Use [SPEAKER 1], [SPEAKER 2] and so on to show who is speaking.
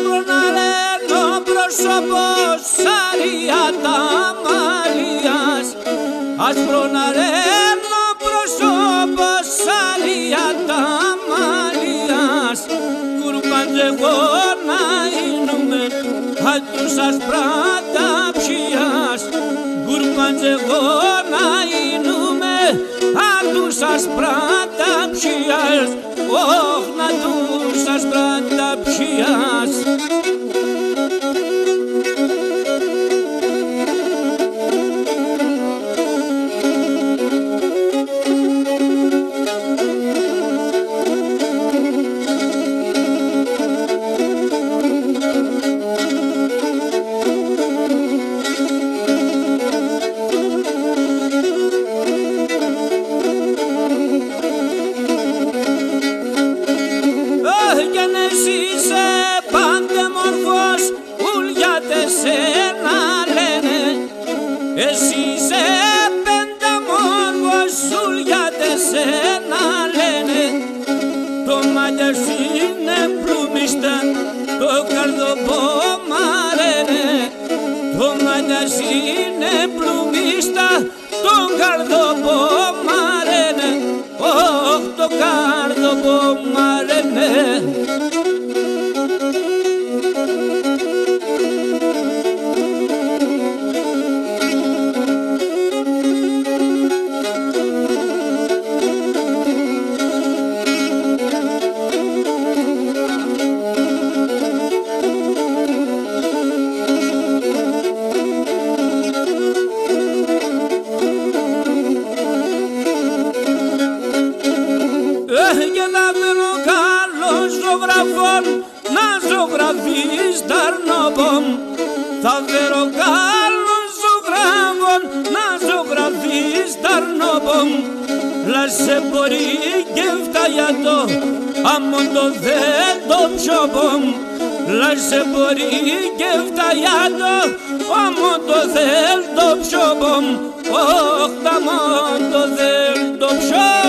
[SPEAKER 1] προναλένω πρόσωπος αριάτα μαλλίας, ας προναλένω πρόσωπος αριάτα μαλλίας, κουρπαντζεγό να είνουμε άτους ασπράτα ψιάς, κουρπαντζεγό να είνουμε άτους ασπράτα ψιάς, όχ να τους ασπράτα ψιάς. Είσαι παντεμορφός, ουλιάτε σένα λένε. Εσύ είσαι πενταμόρφος, ουλιάτε σένα λένε. Το μάτια σου είναι πλουμίστα, το καρδοπομαρένε. Το μάτια σου είναι πλουμίστα, το καρδοπομαρένε. Ωχ, το καρδοπομαρένε. Και να βρω καλός ζωγραφών να ζωγραφείς τα αρνόπομ. Θα βρω καλός ζωγραφών να ζωγραφείς τα αρνόπομ. Λάσε μπορεί και φτάγια το αμόν το δεν το ψιόπομ. Λάσε μπορεί και φτάγια το αμόν το δεν το ψιόπομ. Όχ τα αμόν το δεν το ψιόπομ.